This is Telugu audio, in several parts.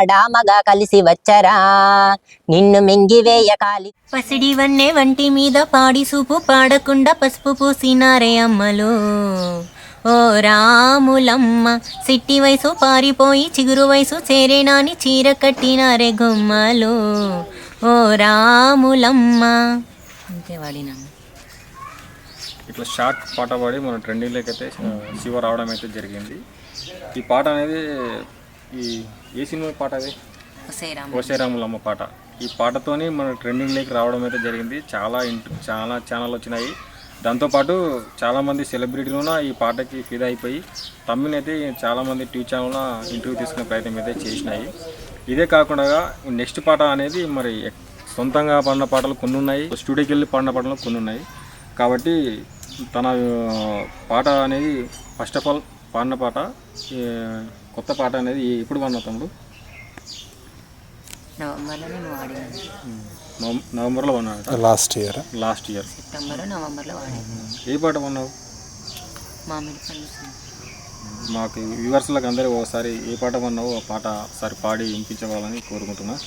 ఆడామగా కలిసి వచ్చరా నిన్ను మింగివేయ కాలి పసిడి వన్నె వంటి మీద పాడి సూపు పాడకుండా పసుపు పూసినారే అమ్మలు ఓ రాములమ్మ సిట్టి వయసు పారిపోయి చిగురు వయసు చేరేనాని చీర కట్టినారే గుమ్మలు ఓ రాములమ్మ అంతే వాడినా. ఇట్లా షార్ట్ పాట పాడి మన ట్రెండింగ్లోకి అయితే శివ రావడం అయితే జరిగింది. ఈ పాట అనేది ఏ సినిమా పాట అది ఓసేరాములమ్మ పాట. ఈ పాటతోని మన ట్రెండింగ్లోకి రావడం అయితే జరిగింది. చాలా ఛానల్ వచ్చినాయి. దాంతోపాటు చాలామంది సెలబ్రిటీలు ఈ పాటకి ఫిదా అయిపోయి తమ్మిని అయితే చాలామంది టీవీ ఛానల్లో ఇంటర్వ్యూ తీసుకునే ప్రయత్నం అయితే చేసినాయి. ఇదే కాకుండా నెక్స్ట్ పాట అనేది మరి సొంతంగా పాడిన పాటలు కొన్ని ఉన్నాయి, స్టూడియోకి వెళ్ళి పాడిన పాటలు కొన్ని ఉన్నాయి. కాబట్టి తన పాట అనేది ఫస్ట్ ఆఫ్ ఆల్ పాడిన పాట కొత్త పాట అనేది ఎప్పుడు పాడిన తమ్ముడు? నవంబర్లో పాడినాడు. లాస్ట్ ఇయర్ నవంబర్లో ఏ పాట పాడినావు? మాకు వ్యూవర్స్లకు అందరూ ఒకసారి ఏ పాట పాడినావు ఆ పాట ఒకసారి పాడి వినిపించవాలని కోరుకుంటున్నా.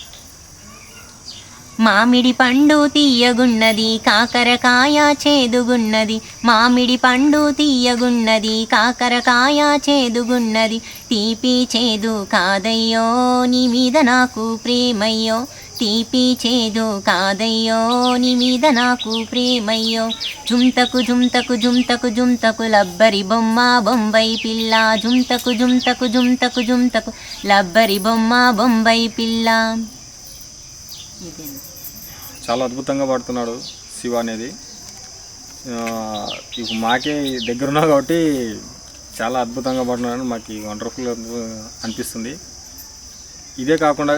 మామిడి పండు తీయగున్నది కాకరకాయ చేదుగున్నది మామిడి పండు తీయగున్నది కాకరకాయ చేదుగున్నది తీపి చేదు కాదయ్యో నీ మీద నాకు ప్రేమయ్యో తీపి చేదు కాదయ్యో నీ మీద నాకు ప్రేమయ్యో జుంతకు జుంతకు జుంతకు జుంతకు లబ్బరి బొమ్మ బొంబై పిల్ల జుంతకు జుంతకు జుంతకు జుంతకు లబ్బరి బొమ్మ బొంబై పిల్ల. చాలా అద్భుతంగా పాడుతున్నాడు శివ అనేది. ఇప్పుడు మాకే దగ్గరున్నా కాబట్టి చాలా అద్భుతంగా పాడుతున్నాడు. మాకు వండర్ఫుల్ అనిపిస్తుంది. ఇదే కాకుండా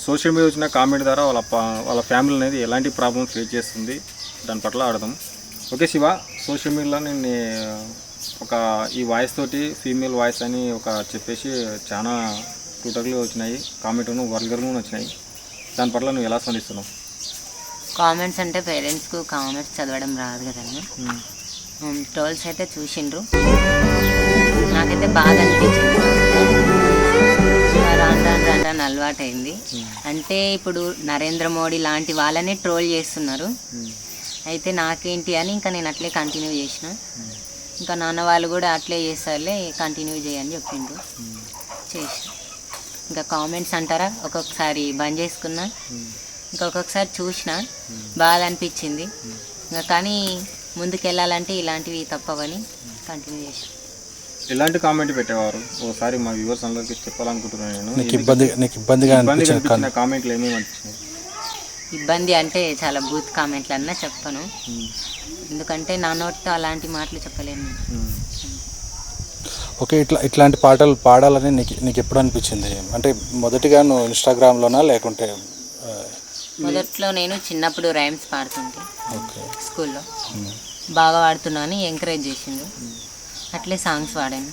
సోషల్ మీడియా వచ్చిన కామెంట్ ద్వారా వాళ్ళ ఫ్యామిలీ అనేది ఎలాంటి ప్రాబ్లమ్ ఫేస్ చేస్తుంది దాని పట్ల ఆడదాం. ఓకే శివ, సోషల్ మీడియాలో నేను ఈ వాయిస్ తోటి ఫీమేల్ వాయిస్ అని చెప్పేసి చాలా ట్విట్టర్లు వచ్చినాయి, కామెంట్ను వర్గర్లు వచ్చినాయి. దాని పట్ల నువ్వు ఎలా స్పందిస్తున్నావు? కామెంట్స్ అంటే పేరెంట్స్కు కామెంట్స్ చదవడం రాదు కదండి. ట్రోల్స్ అయితే చూసిండ్రు, నాకైతే బాగా అనిపించింది. రాను అలవాటు అయింది. అంటే ఇప్పుడు నరేంద్ర మోడీ లాంటి వాళ్ళనే ట్రోల్ చేస్తున్నారు. అయితే నాకేంటి అని ఇంకా నేను అట్లే కంటిన్యూ చేసిన. ఇంకా నాన్న వాళ్ళు కూడా అట్లే చేస్తారులే కంటిన్యూ చేయని చెప్పిండ్రు, చేసిన. ఇంకా కామెంట్స్ అంటారా ఒక్కొక్కసారి బంద్ చేసుకున్నా, ఇంకొకసారి చూసిన బాగా అనిపించింది. ఇంకా కానీ ముందుకు వెళ్ళాలంటే ఇలాంటివి తప్పవని కంటిన్యూ చేసిన. ఎలాంటి కామెంట్ పెట్టేవారు ఒకసారి మా వ్యూవర్స్ అందరికి చెప్పాలనుకుంటున్నాను నేను. కామెంట్లు ఏమేమి అనిపించినాయి? ఇబ్బంది అంటే చాలా బూత్ కామెంట్లు అన్నా చెప్పను, ఎందుకంటే నా నోటితో అలాంటి మాటలు చెప్పలేను. ఓకే, ఇట్లాంటి పాటలు పాడాలని నీకు ఎప్పుడు అనిపించింది? అంటే మొదటిగా నువ్వు ఇన్స్టాగ్రామ్లోనా లేకుంటే? మొదట్లో నేను చిన్నప్పుడు రైమ్స్ పాడుతుంటే స్కూల్లో బాగా పాడుతున్నా అని ఎంకరేజ్ చేసిండు. అట్లే సాంగ్స్ పాడాను.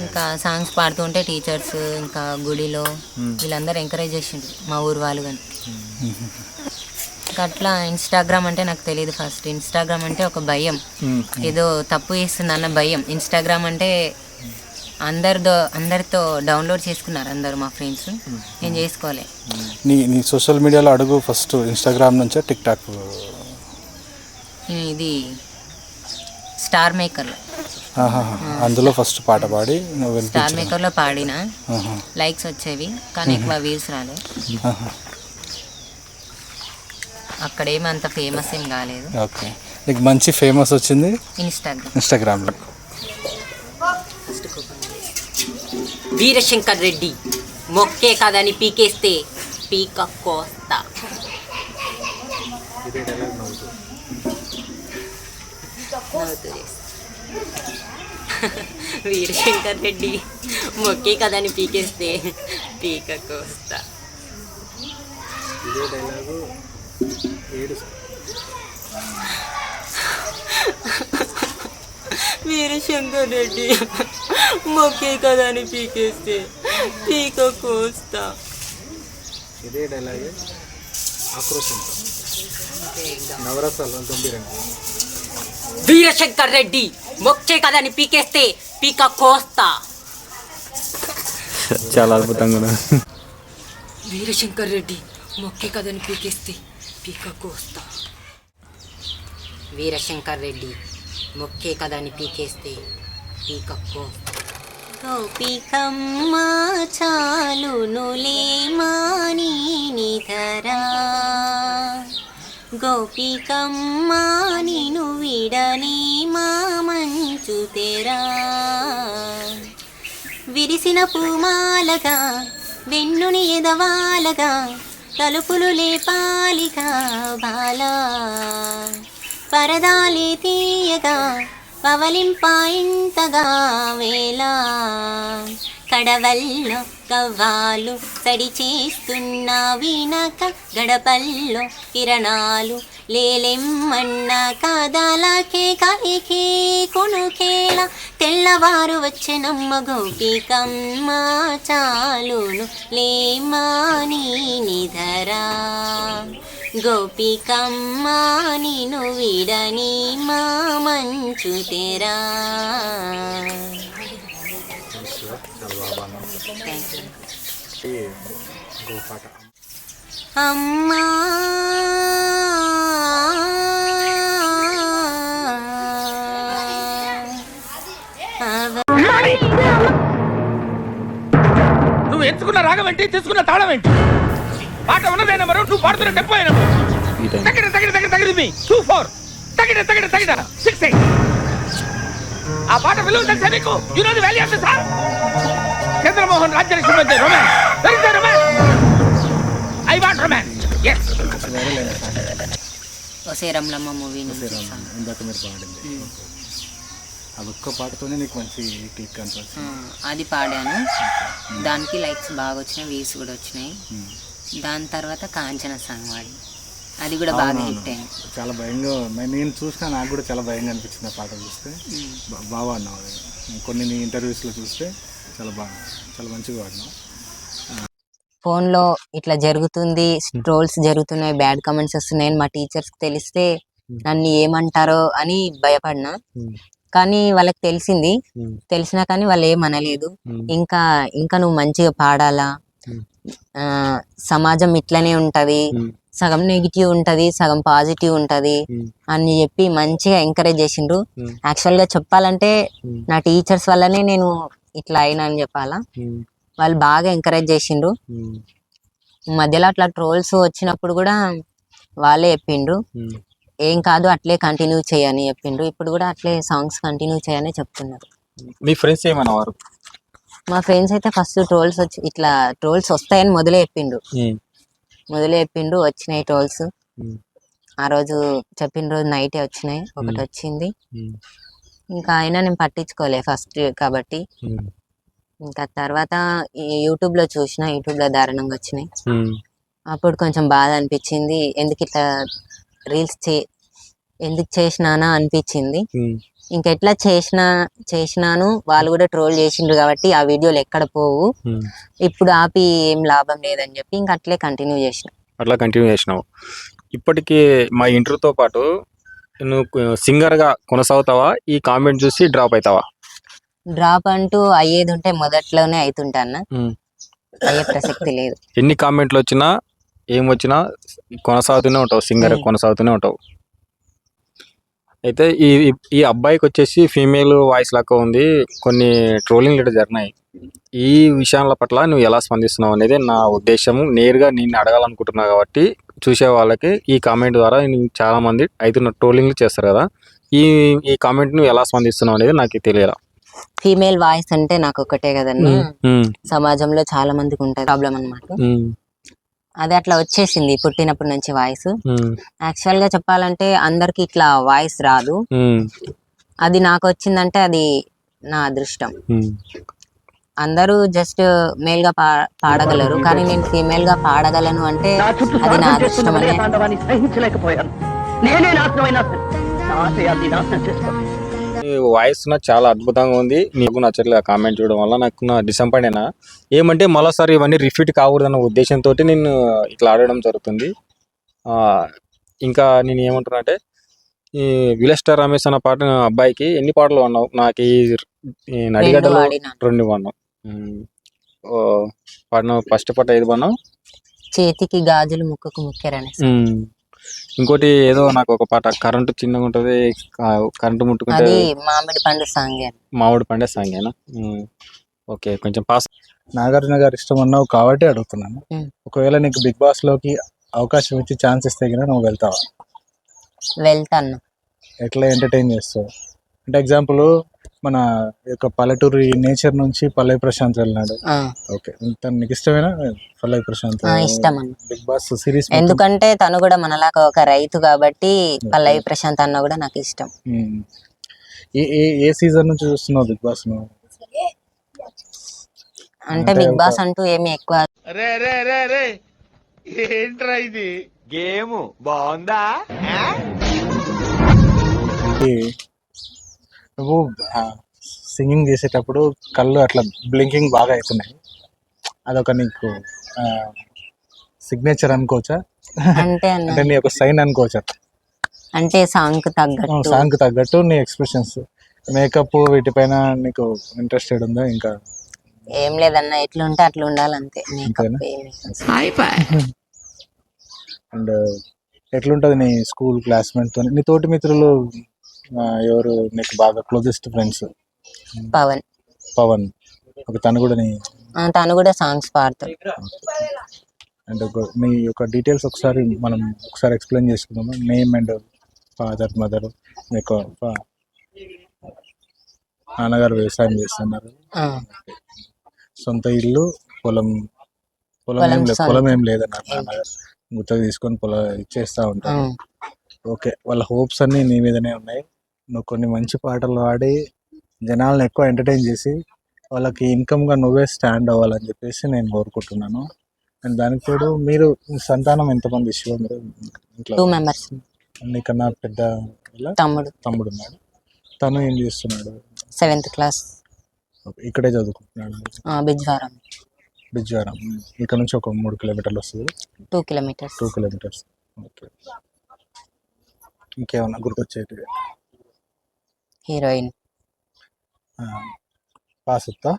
ఇంకా సాంగ్స్ పాడుతుంటే టీచర్స్ ఇంకా గుడిలో వీళ్ళందరూ ఎంకరేజ్ చేసిండ్రు, మా ఊరు వాళ్ళు. కానీ ఇంకా అట్లా ఇన్స్టాగ్రామ్ అంటే నాకు తెలియదు. ఫస్ట్ ఇన్స్టాగ్రామ్ అంటే ఒక భయం, ఏదో తప్పు చేస్తుందన్న భయం. ఇన్స్టాగ్రామ్ అంటే అందరితో డౌన్లోడ్ చేసుకున్నారు అందరు మా ఫ్రెండ్స్, నేను చేసుకోలే. నీ సోషల్ మీడియాలో అడుగు ఫస్ట్ ఇన్స్టాగ్రామ్ నుంచే టిక్ టాక్? ఇది స్టార్ మేకర్లో, అందులో ఫస్ట్ పాట పాడి స్టార్ మేకర్లో పాడిన. లైక్స్ వచ్చేవి కానీ ఎక్కువ వ్యూస్ రాలే. అక్కడేమంత ఫేమస్ ఏం కాలేదు. ఓకే, నీకు మంచి ఫేమస్ వచ్చింది ఇన్స్టాగ్రామ్లో. వీరశంకర్ రెడ్డి మొక్కే కాదని పీకేస్తే పీక కోస్తా. వీరశంకర్ రెడ్డి మొక్కే కాదని పీకేస్తే పీక కోస్తా. వీరశంకర్ రెడ్డి మొక్కే కదా అని పీకేస్తే పీక కోస్తా. ఇదే డైలాగే ఆక్రోశం నవరసాలు వీరశంకర్ రెడ్డి మొక్కే కదా అని పీకేస్తే పీక కోస్తా. చాలా అద్భుతంగా ఉన్నది. వీరశంకర్ రెడ్డి మొక్కే కథని పీకేస్తే పీక కోస్తా. వీరశంకర్ రెడ్డి మొక్కే కథని పీకేస్తే పీక కోస్తా. గోపికమ్మ చాలునులే మాని నిధరా, గోపికమ్మ నిను విడని మా మంచు తెరా. విరిసిన పూమాలగా వెన్నుని ఎదవాలగా తలుపులు లేపాలిగా బాలా, పరదాలే తీయగా పవలింపాయింతగా వేళ. కడవల్లో కవ్వాలు సడి చేస్తున్న వినక గడపల్లో కిరణాలు లేలెమ్మన్న కదలకే కలికే కొనుకేళ. తెల్లవారు వచ్చెనమ్మ గోపికమ్మ చాలును లేమాని నిధరా, గోపికమ్మ నిను విడని మా మంచు తెరా. అమ్మా నువ్వు ఎంచుకున్న రాగం ఏంటి, తీసుకున్న తాళం ఏంటి? పాట ఉన్నదే నెంబరు, నువ్వు పాడుతున్న టెంపో అయినా తగిన తగిన తగిన తగిన మీ 2-4 తగిన తగిన తగిన 6-8. ఆ పాట విలువ తెలుసా నీకు? You know the value of the song. Chandramohan Rajyalakshmi మధ్య romance. Where is the romance? I want romance. yes. ఒసే రమలమ్మ మూవీ ఇందాక మీరు పాడింది అదొక్క పాటతోనే నీకు మంచి క్లిక్ అనిపిస్తుంది. అది పాడాను, దానికి లైక్స్ బాగా వచ్చినాయి, వ్యూస్ కూడా వచ్చినాయి. దాని తర్వాత కాంచన సాంగ్ వాడి, అది కూడా బాగా హిట్ అయింది. చాలా భయంగా నేను చూసినా, నాకు కూడా చాలా భయంగా అనిపించింది ఆ పాట చూస్తే. బాగా వాడినావు అది. కొన్ని నీ ఇంటర్వ్యూస్లో చూస్తే చాలా మంచిగా వాడినావు. ఫోన్లో ఇట్లా జరుగుతుంది, ట్రోల్స్ జరుగుతున్నాయి, బ్యాడ్ కమెంట్స్ వస్తున్నాయని మా టీచర్స్కి తెలిస్తే నన్ను ఏమంటారో అని భయపడినా. కానీ వాళ్ళకి తెలిసినా కానీ వాళ్ళు ఏమనలేదు. ఇంకా నువ్వు మంచిగా పాడాలా, సమాజం ఇట్లనే ఉంటది, సగం నెగిటివ్ ఉంటది, సగం పాజిటివ్ ఉంటది అని చెప్పి మంచిగా ఎంకరేజ్ చేసిండ్రు. యాక్చువల్ గా చెప్పాలంటే నా టీచర్స్ వల్లనే నేను ఇట్లా అయినా అని చెప్పాలా. వాళ్ళు బాగా ఎంకరేజ్ చేసిండ్రు. మధ్యలో అట్లా ట్రోల్స్ వచ్చినప్పుడు కూడా వాళ్ళే చెప్పిండ్రు, ఏం కాదు అట్లే కంటిన్యూ చేయని చెప్పిండ్రు. ఇప్పుడు కూడా అట్లే సాంగ్స్ కంటిన్యూ చేయని చెప్తున్నారు. మీ ఫ్రెండ్స్ ఏమన్నవారు? మా ఫ్రెండ్స్ అయితే ఫస్ట్ ట్రోల్స్ వచ్చి ఇట్లా ట్రోల్స్ వస్తాయని మొదలే చెప్పిండ్రు. వచ్చినాయి ట్రోల్స్. ఆ రోజు చెప్పిన రోజు నైటే వచ్చినాయి, ఒకటి వచ్చింది. ఇంకా అయినా నేను పట్టించుకోలే ఫస్ట్ కాబట్టి. ఇంకా తర్వాత యూట్యూబ్లో చూసిన, యూట్యూబ్లో దారుణంగా వచ్చినాయి. అప్పుడు కొంచెం బాధ అనిపించింది, ఎందుకు ఇట్లా రీల్స్ ఎందుకు చేసినానా అనిపించింది. ఇంకెట్లా చేసినాను, వాళ్ళు కూడా ట్రోల్ చేసిండ్రు కాబట్టి ఆ వీడియోలు ఎక్కడ పోవు, ఇప్పుడు ఆపి ఏం లాభం లేదని చెప్పి ఇంకా అట్లా కంటిన్యూ చేసినావు. ఇప్పటికీ మా ఇంటర్వ్యూతో పాటు నువ్వు సింగర్గా కొనసాగుతావా, ఈ కామెంట్ చూసి డ్రాప్ అవుతావా? డ్రాప్ అంటూ అయ్యేది ఉంటే మొదట్లోనే అవుతుంటాను, అయ్యే ప్రసక్తి లేదు. ఎన్ని కామెంట్లు వచ్చినా ఏమొచ్చినా కొనసాగుతూనే ఉంటావు, సింగర్ కొనసాగుతూనే ఉంటావు. అయితే ఈ అబ్బాయికి వచ్చేసి ఫీమేల్ వాయిస్ లాగా ఉంది, కొన్ని ట్రోలింగ్ కూడా జరిగినాయి. ఈ విషయాల పట్ల నువ్వు ఎలా స్పందిస్తున్నావు అనేది నా ఉద్దేశము. నేరుగా నిన్ను అడగాలనుకుంటున్నా కాబట్టి చూసే వాళ్ళకి ఈ కామెంట్ ద్వారా చాలా మంది అయితే ట్రోలింగ్లు చేస్తారు కదా, ఈ కామెంట్ నువ్వు ఎలా స్పందిస్తున్నావు అనేది నాకు తెలియాలి. ఫీమేల్ వాయిస్ అంటే నాకు ఒకటే కదండి, సమాజంలో చాలా మందికి ఉంటుంది ప్రాబ్లం అన్నమాట. అది అట్లా వచ్చేసింది పుట్టినప్పటి నుంచి వాయిస్. యాక్చువల్ గా చెప్పాలంటే అందరికి ఇట్లా వాయిస్ రాదు, అది నాకు వచ్చిందంటే అది నా అదృష్టం. అందరూ జస్ట్ మేల్ గా పాడగలరు, కానీ నేను ఫీమేల్ గా పాడగలను అంటే అది నా అదృష్టం. వాయిస్ నాకు చాలా అద్భుతంగా ఉంది, నీకు నచ్చట్లేదు కామెంట్ చూడడం వల్ల నాకు డిసప్పాయింట్ అయినా. ఏమంటే మరోసారి ఇవన్నీ రిపీట్ కాకూడదన్న ఉద్దేశంతో నేను ఇట్లా ఆడడం జరుగుతుంది. ఇంకా నేను ఏమంటున్నా అంటే, ఈ విలేజ్ స్టార్ రమేష్ అన్న పాట అబ్బాయికి ఎన్ని పాటలు అన్నావు? నాకు ఈ నడిగడ్డలో 2 అన్నావు. పాడినావు ఫస్ట్ పాట ఏది పాడినావు? చేతికి గాజులు ముక్కకు ముక్కెరని. ఇంకోటి ఏదో నాకు ఒక పాట కరెంటు చిన్నగా ఉంటది, కరెంటు ముట్టుకుంటే అది మామిడి పండు సాంగ్. మామిడి పండే సాంగేనా? ఓకే, కొంచెం పాస్. నాగార్జున గారు ఇష్టం అన్నావు కాబట్టి అడుగుతున్నాను. ఒకవేళ నీకు బిగ్ బాస్ లోకి అవకాశం ఇచ్చి ఛాన్స్ ఇస్తే కనుక నువ్వు వెళ్తావా? వెళ్తాను. ఎట్లా ఎంటర్టైన్ చేస్తావు? అంటే ఎగ్జాంపుల్ మన యొక్క పల్లెటూరి నేచర్ నుంచి పల్లవి ప్రశాంత్ వెళ్ళినాడు. ఓకే, తను నీకు ఇష్టమేనా పల్లవి ప్రశాంత్? ఇష్టం అన్న. బిగ్ బాస్ సిరీస్ ఎందుకంటే తను కూడా మనలాగా ఒక రైతు కాబట్టి పల్లవి ప్రశాంత్ అన్న కూడా నాకు ఇష్టం. ఏ సీజన్ నుంచి చూస్తున్నావు బిగ్ బాస్ నువ్వు? అంటే బిగ్ బాస్ అంటూ ఏమి ఎక్కువ ఏంట్రా ఇది గేమ్ బాగుందా? నువ్వు సింగింగ్ చేసేటప్పుడు కళ్ళు అట్లా బ్లింకింగ్ బాగా అవుతున్నాయి, అదొక నీకు సిగ్నేచర్ అనుకోవచ్చా? అంటే అంటే నీ ఒక సైన్ అనుకోవచ్చా? అంటే సాంగ్ తగ్గట్టు నీ ఎక్స్ప్రెషన్స్, మేకప్ వీటిపైన నీకు ఇంట్రెస్టెడ్ ఉందా? ఇంకా ఏం లేదన్న, ఎట్లుంటే అట్లా ఉండాలి అంతే. అండ్ ఎట్లుంటది నీ స్కూల్ క్లాస్మేట్ తో? నీ తోటి మిత్రులు ఎవరు నీకు బాగా క్లోజెస్ట్ ఫ్రెండ్స్? పవన్ ఒక తను కూడా సాంగ్స్ పాడతాడు. అండ్ మీ యొక్క డీటెయిల్స్ మనం ఒకసారి ఎక్స్ప్లెయిన్ చేసుకుందాము. Name and father, mother. మీకు నాన్నగారు వ్యవసాయం చేస్తున్నారు, సొంత ఇల్లు, పొలం ఏం లేదన్నారు నాన్నగారు, గుత్తగా తీసుకొని పొలం ఇచ్చేస్తూ ఉంటారు. ఓకే, వాళ్ళ హోప్స్ అన్నీ నీ మీదనే ఉన్నాయి. నువ్వు కొన్ని మంచి పాటలు పాడి జనాలను ఎక్కువ ఎంటర్టైన్ చేసి వాళ్ళకి ఇన్కమ్గా నువ్వే స్టాండ్ అవ్వాలని చెప్పేసి నేను కోరుకుంటున్నాను. అండ్ దానికి తోడు మీరు సంతానం ఎంతమంది? శివ మీరు ఇంట్లో 2 members. నీకన్నా పెద్ద తమ్ముడు ఉన్నాడు. తను ఏం చేస్తున్నాడు? 7th class. ఇక్కడే చదువుకుంటున్నాడు. బిజ్వారం. ఇక్కడ నుంచి ఒక 3 కిలోమీటర్లు వస్తుంది. 2 kilometers. ఓకే, ఇంకేమన్నా గుర్తొచ్చేది? హీరోయిన్ పాసుత్తా.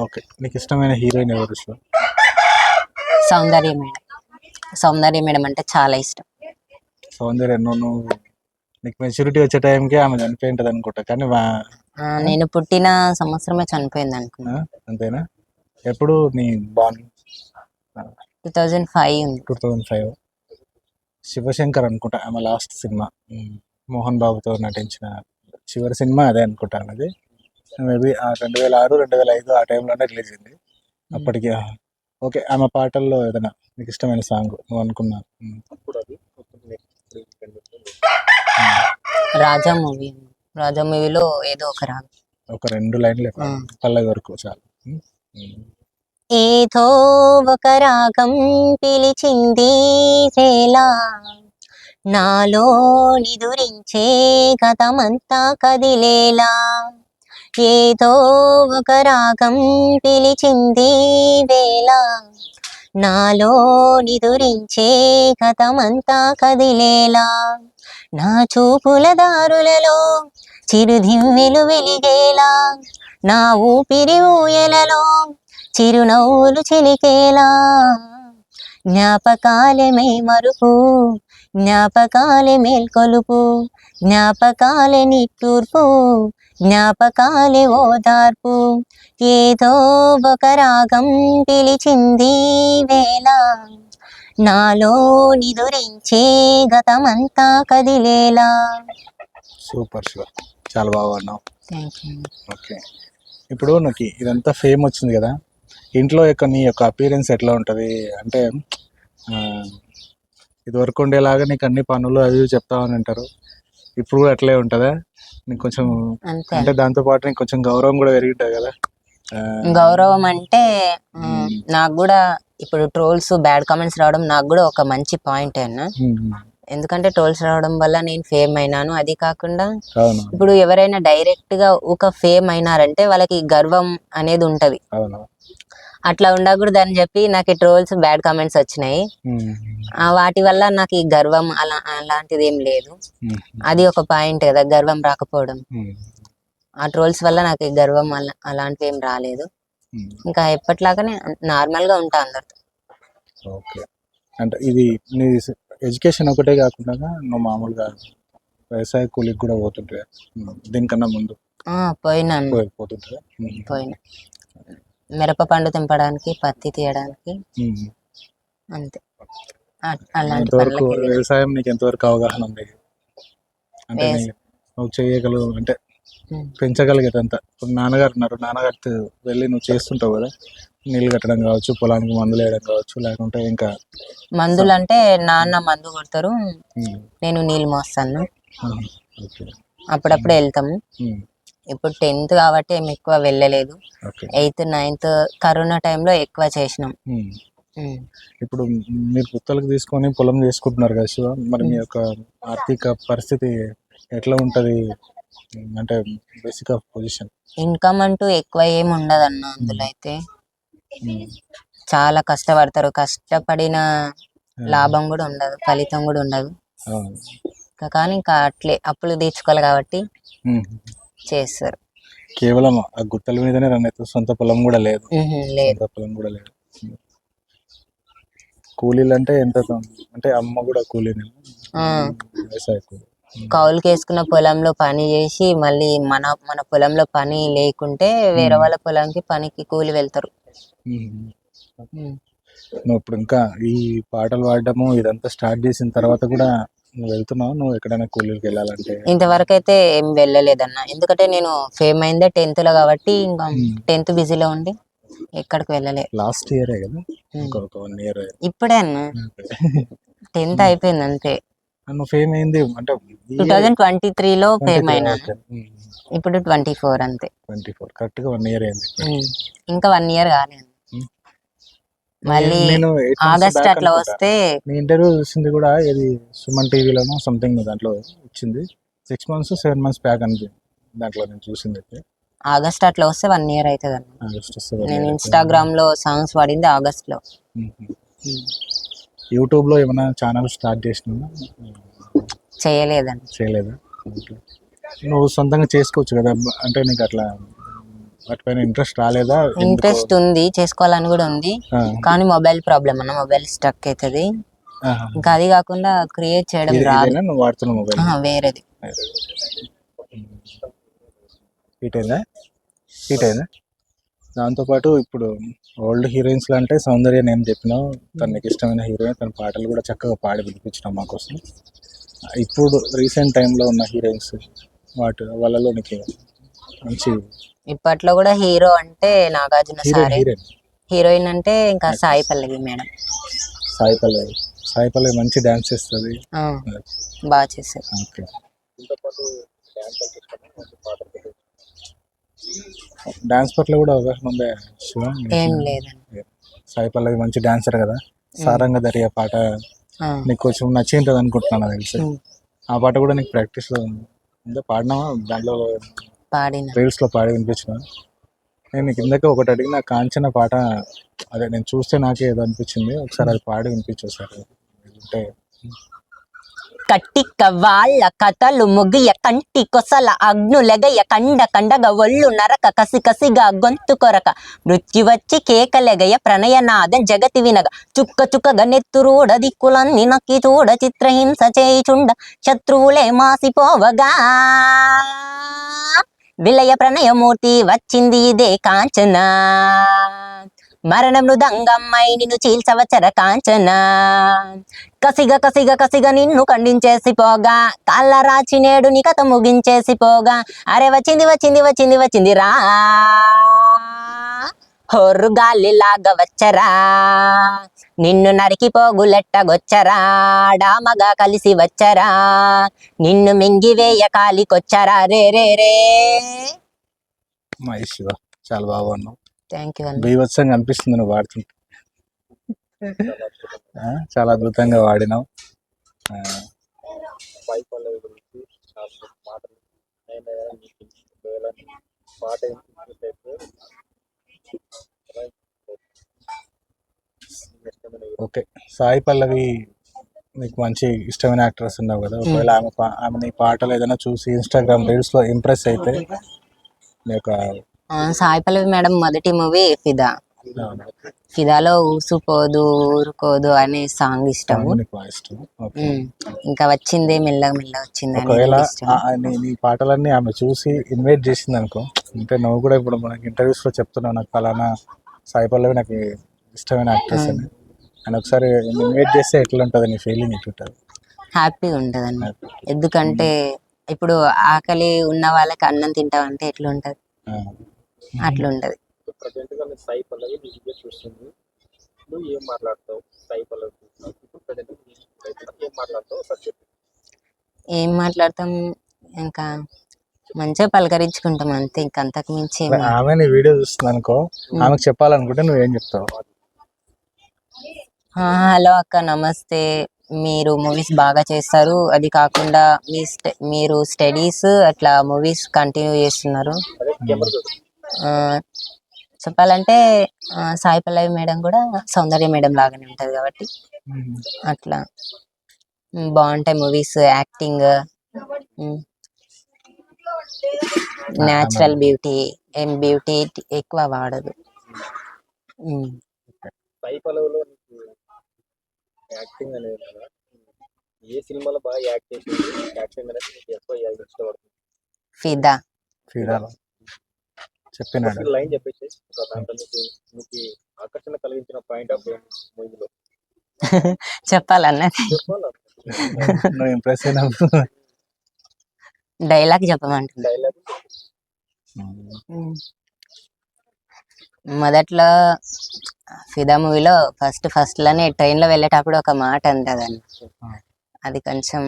ఓకే, నీకు ఇష్టమైన హీరోయిన్ ఎవరు? సౌందర్య మేడం అంటే చాలా ఇష్టం. సౌందర్య, నీకు మెచ్యూరిటీ వచ్చే టైంకి ఆమె చనిపోయి ఉంటుంది అనుకుంటా, కానీ నేను పుట్టిన సంవత్సరమే చనిపోయింది అనుకున్నా. అంతేనా? ఎప్పుడు నీ బాన్? 2005. శివశంకర్ అనుకుంటా ఆమె లాస్ట్ సినిమా, మోహన్ బాబుతో నటించిన చివరి సినిమా అదే అనుకుంటాను. అది మేబీ 2006, 2005 ఆ టైంలోనే రిలీజ్ అయింది అప్పటికి. ఓకే, ఆమె పాటల్లో ఏదైనా నీకు ఇష్టమైన సాంగ్ నువ్వు అనుకున్నా? రాజా మూవీలో ఏదో ఒక రాగం, ఒక 2 లైన్లు పల్లవి వరకు చాలు. ఏదో ఒక రాగం పిలిచింది వేళ, నాలో నిదురించే గతమంతా కదిలేలా. ఏదో ఒక రాగం పిలిచింది వేళ, నాలో నిదురించే గతమంతా కదిలేలా. నా చూపుల దారులలో చిరుదివ్వెలు వెలిగేలా, నా ఊపిరి ఊయలలో చిరునవ్వులు చిలికేలా. జ్ఞాపకాలే మరుపు, జ్ఞాపకాలే మేల్కొలుపు, జ్ఞాపకాలే నిట్టూర్పు, జ్ఞాపకాలే ఓదార్పు. ఏదో ఒక రాగం పిలిచింది వేళ, నాలో నిదురించే గతమంతా కదిలేలా. సూపర్ శివ, చాలా బాగా అన్నావు. ఓకే, ఇప్పుడు నాకు ఇదంతా ఫేమ్ వచ్చింది కదా, ఇంట్లో నీ యొక్క అపీరెన్స్ ఎట్లా ఉంటుంది? అంటే ఇది వరకు ఉండేలాగా నీకు అన్ని పనులు అవి చెప్తామని అంటారు, ఇప్పుడు కూడా అట్లే ఉంటుందా? నీకు కొంచెం అంటే దాంతోపాటు నీకు కొంచెం గౌరవం కూడా పెరిగి ఉంటుంది కదా? గౌరవం అంటే నాకు కూడా ఇప్పుడు ట్రోల్స్, బ్యాడ్ కామెంట్స్ రావడం నాకు కూడా ఒక మంచి పాయింట్ అన్న. ఎందుకంటే ట్రోల్స్ రావడం వల్ల నేను ఫేమ్ అయినాను. అది కాకుండా ఇప్పుడు ఎవరైనా డైరెక్ట్ గా ఒక ఫేమ్ అయినారంటే వాళ్ళకి గర్వం అనేది ఉంటది. అట్లా ఉండకూడదు అని చెప్పి నాకు ట్రోల్స్, బ్యాడ్ కామెంట్స్ వచ్చినాయి. వాటి వల్ల నాకు ఈ గర్వం అలాంటిది ఏం లేదు. అది ఒక పాయింట్ కదా, గర్వం రాకపోవడం. ఆ ట్రోల్స్ వల్ల నాకు ఈ గర్వం అలాంటివి ఏం రాలేదు. ఇంకా ఎప్పటిలాగానే నార్మల్గా ఉంటా అందరితో. ఓకే. అంటే ఇది నీ ఎడ్యుకేషన్ ఒకటే కాకుండా నువ్వు మామూలుగా వ్యవసాయ కూలికి కూడా పోతుంటే దీనికన్నా ముందు పోయినాను, పోతుంటే పోయినా మిరప పండు తెంపడానికి, పత్తి తీయడానికి, అంతే. అలాంటి ఎంతవరకు పనులకి వెళ్ళాను. వ్యవసాయం నీకు ఎంతవరకు అవగాహన ఉంది? అంటే నువ్వు చేయగలవు అంటే పెంచగలిగేది అంత. ఇప్పుడు నాన్నగారు ఉన్నారు, నాన్నగారితో వెళ్ళి నువ్వు చేస్తుంటావు కదా, నీళ్ళు కట్టడం కావచ్చు, పొలానికి మందులు వేయడం కావచ్చు, లేకుంటే ఇంకా మందులు అంటే నాన్న మందు కొడతారు, నేను నీళ్ళు మోస్తాను. ఓకే. అప్పుడప్పుడు వెళ్తాము. ఇప్పుడు 10th కాబట్టి ఏమి ఎక్కువ వెళ్ళలేదు. 8th 9th కరోనా టైంలో ఎక్కువ చేసినాం. ఇప్పుడు మీరు గుత్తలకు తీసుకొని పొలం చేసుకుంటున్నారు కదా శివ, మరి మీ యొక్క ఆర్థిక పరిస్థితి ఎట్లా ఉంటది? అంటే బేసిక్ ఆఫ్ పొజిషన్ ఇన్కమ్ అంటూ ఎక్కువ ఏమి ఉండదన్న, అందులో అయితే చాలా కష్టపడతారు, కష్టపడిన లాభం కూడా ఉండదు, ఫలితం కూడా ఉండదు. కానీ ఇంకా అట్లే అప్పులు తీర్చుకోవాలి కాబట్టి చేస్తారు. కేవలం ఆ గుత్తల మీదనే రన్ అవుతుంది, సొంత పొలం కూడా లేదు. లేదు, సొంత పొలం కూడా లేదు. కూలీలు అంటే ఎంత? అంటే అమ్మ కూడా కూలీనే, వ్యవసాయ కూలీ. కౌలుకి వేసుకున్న పొలంలో పని చేసి మళ్ళీ మన మన పొలంలో పని లేకుంటే వేరే వాళ్ళ పొలంకి పనికి కూలి వెళ్తారు. నువ్వు ఇప్పుడు ఇంకా ఈ పాటలు పాడడము ఇదంతా స్టార్ట్ చేసిన తర్వాత కూడా నువ్వు వెళ్తున్నావు, నువ్వు ఎక్కడైనా కూలీకి వెళ్ళాలంటే? ఇంతవరకు అయితే ఏం వెళ్ళలేదన్న, ఎందుకంటే నేను ఫేమ్ అయిందే 10th లో కాబట్టి ఇంకా 10th బిజీలో ఉండి ఎక్కడికి వెళ్ళలే. లాస్ట్ ఇయర్ కదా, ఒక 1 year. ఇప్పుడే అన్న 10th అయిపోయింది అంతే. నువ్వు ఫేమ్ అయింది అంటే 2023లో ఫేమ్ అయినాను, ఇప్పుడు 24 అంతే. 24 కరెక్ట్ గా 1 year అయింది. ఇంకా 1 year కాలేదు. మళ్ళీ నేను ఆగస్ట్ అట్లా వస్తే. నీ ఇంటర్వ్యూ చూసింది కూడా ఇది సుమన్ టీవీలోనో సంథింగ్ దాంట్లో ఇచ్చింది, 6 months 7 months బ్యాక్ అని దాంట్లో నేను చూసింది. అయితే ఆగస్ట్ అట్లా వస్తే 1 year అవుతుంది అన్న. ఆగస్ట్ వస్తే నేను ఇన్స్టాగ్రామ్ లో సాంగ్స్ పాడింది ఆగస్ట్ లో. యూట్యూబ్ లో ఏమైనా ఛానల్ స్టార్ట్ చేసినా? చేయలేదని. చేయలేదా? నువ్వు సొంతంగా చేసుకోవచ్చు కదా, అంటే నీకు అట్లా వాటిపైన ఇంట్రెస్ట్ రాలేదా? ఇంట్రెస్ట్ ఉంది, చేసుకోవాలని కూడా ఉంది, కానీ మొబైల్ ప్రాబ్లం అన్న, మొబైల్ స్టక్ అవుతుంది. ఇంకా అది కాకుండా క్రియేట్ చేయడం రాదు. నువ్వు వాడుతున్న మొబైల్ వేరేది. హీట్ అయిందా? దాంతోపాటు ఇప్పుడు ఓల్డ్ హీరోయిన్స్ అంటే సౌందర్య నేను చెప్పినావు, తనకి ఇష్టమైన హీరోయిన్, తన పాటలు కూడా చక్కగా పాడి వినిపించినాం మా కోసం. ఇప్పుడు రీసెంట్ టైంలో ఉన్న హీరోయిన్స్ వాళ్ళలో నీకు మంచి ఇప్పట్లో కూడా హీరో అంటే నాగార్జున సారే, హీరోయిన్ అంటే ఇంకా సాయి పల్లవి మేడం. సాయి పల్లవి మంచి డాన్స్ చేస్తుంది, బాగా చేస్తారు. డాన్స్ పట్ల కూడా అవగాహన ఉందా శివ? ఏం లేదండి. సాయి పల్లవి మంచి డాన్సర్ కదా, సారంగ దర్యా పాట నీకు కొంచెం నచ్చింటది అనుకుంటున్నాను తెలిసి. ఆ పాట కూడా నీకు ప్రాక్టీస్ లో ఉందా? పాడినావా దాంట్లో? పాడిన రీల్స్ లో పాడి వినిపించిన. నేను కిందకి ఒకటి అడిగిన, కాంచన పాట అదే నేను చూస్తే నాకే ఏదో అనిపించింది, ఒకసారి అది పాడి వినిపించు సార్. అంటే కట్టిక వాళ్ళ కథలు ముగియ, కంటి కొసల అగ్నులెగయ, కండ కండగ ఒళ్ళు నరక, కసి కసిగా గొంతు కొరక, మృత్యు వచ్చి కేకలెగయ, ప్రణయనాదం జగతి వినగ, చుక్క చుక్కగా నెత్తురూడ, దిక్కులన్నీ నక్కి చూడ, చిత్రహింస చేయుచుండ, శత్రువులే మాసిపోవగా, విలయ ప్రణయమూర్తి వచ్చింది ఇదే కాంచన, మరణ మృదంగమ్మై నిన్ను చీల్చవచ్చర కాంచన, కసిగ కసిగ కసిగ నిన్ను ఖండించేసి పోగా, కాళ్ళ రాచి నేడు నీ కథ ముగించేసి పోగా, అరే వచ్చింది వచ్చింది వచ్చింది వచ్చింది రా, హొర్రు గాలిలాగా వచ్చరా, నిన్ను నరికి పోగులెట్టగొచ్చరా, డామగా కలిసి వచ్చరా, నిన్ను మింగివేయ కాలికొచ్చరా, రే రే రే. మహేష్ శివ చాలా బాగా ఉన్నావు. Thank you. బీభత్సంగా అనిపిస్తుంది నువ్వు వాడుతుంటే, చాలా అద్భుతంగా వాడినావు. ఓకే, సాయి పల్లవి నీకు మంచి ఇష్టమైన యాక్ట్రెస్ ఉన్నావు కదా, ఒకవేళ ఆమె నీ పాటలు ఏదైనా చూసి ఇన్స్టాగ్రామ్ రీల్స్లో ఇంప్రెస్ అయితే నీ యొక్క సాయి పల్లవి మేడం మొదటి మూవీ ఫిదా. ఫిదాలో ఊసుపోదు ఊరుకోదు అనే సాంగ్ ఇష్టము. నీకు బాగా ఇష్టం. ఓకే. ఇంకా వచ్చిందే మెల్లగా మెల్లగా వచ్చింది ఒకవేళ అనేది ఇష్టం. నీ పాటలన్నీ ఆమె చూసి ఇన్వైట్ చేసింది అనుకో, అంటే నువ్వు కూడా ఇప్పుడు మనకి ఇంటర్వ్యూస్ లో చెప్తున్నావు నాకు ఫలానా సాయి పల్లవి నాకు ఇష్టమైన యాక్ట్రెస్ అని, అని ఒకసారి ఇన్వైట్ చేస్తే ఎట్లా ఉంటుంది నీ ఫీలింగ్ ఎట్లుంటుంది? హ్యాపీగా ఉంటదండి. ఎందుకంటే ఇప్పుడు ఆకలి ఉన్న వాళ్ళకి అన్నం తింటామంటే ఎట్లుంటది, అట్లుంటది. ప్రజెంట్ గా సాయి పల్లవి నీ వీడియో చూస్తుంది, నువ్వు ఏం మాట్లాడతావు? సాయి పల్లవి ఇప్పుడు ప్రజెంట్ ఏం మాట్లాడతావు సార్ చెప్పు. ఏం మాట్లాడతాం, ఇంకా మంచిగా పలకరించుకుంటాం అంతే, ఇంకా అంతకు మించి ఏం మాట్లాడం. ఆమె నీ వీడియో చూస్తుంది అనుకో, ఆమెకు చెప్పాలనుకుంటే నువ్వేం చెప్తావు? హలో అక్క, నమస్తే, మీరు మూవీస్ బాగా చేస్తారు, అది కాకుండా మీరు స్టడీస్ అట్లా మూవీస్ కంటిన్యూ చేస్తున్నారు. ఆ, చెప్పాలంటే సాయి పల్లవి మేడం కూడా సౌందర్య మేడం లాగానే ఉంటది కాబట్టి అట్లా బాగుంటాయి మూవీస్. యాక్టింగ్, న్యాచురల్ బ్యూటీ, ఏం బ్యూటీ ఎక్కువ వాడదు. సాయి పల్లవిలో నీకు యాక్టింగ్ అనేది కదా, ఏ సినిమాలో బాగా యాక్ట్ చేసింది, యాక్టింగ్ అనేది నీకు ఎక్కువ ఇష్టపడుతుంది? ఫిదా. ఫిదాలో చెప్పినాడు లైన్ చెప్పేసి దాంట్లో నీకు ఆకర్షణ కలిగించిన పాయింట్ ఆఫ్ మూవీలో చెప్పాలన్నది నువ్వు ఇంప్రెస్ అయినప్పుడు డైలాగ్ చెప్పమంటుంది. డైలాగ్ మొదట్లో ఫిదా మూవీలో ఫస్ట్ లోనే ట్రైన్ లో వెళ్ళేటప్పుడు ఒక మాట అంటదండి, అది కొంచెం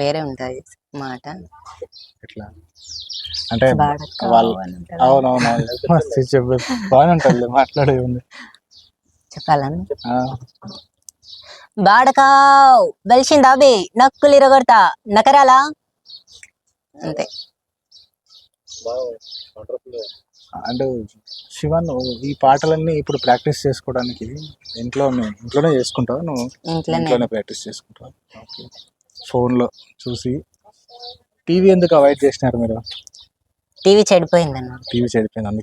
వేరే ఉంటది మాట. ఎట్లా అంటే బాడక్క వాళ్ళు అని ఉంటది. అవునవును చెప్పు బాగానే ఉంటుంది మాట్లాడే ఉంది. చెప్పాలని ఆ, బాడకావ్ బలిసిందా బే నక్కులు ఇరగొడతా నకరాలా, అంతే. బాగా వండర్ఫుల్. అంటే శివన్ ఈ పాటలన్నీ ఇప్పుడు ప్రాక్టీస్ చేసుకోవడానికి ఇంట్లోనే చేసుకుంటావు నువ్వు? ఇంట్లోనే ప్రాక్టీస్ చేసుకుంటావు. ఓకే. ఫోన్లో చూసి. టీవీ ఎందుకు అవాయిడ్ చేసినారు మీరు? టీవీ చెడిపోయిందన్న. టీవీ చెడిపోయింది అందుకే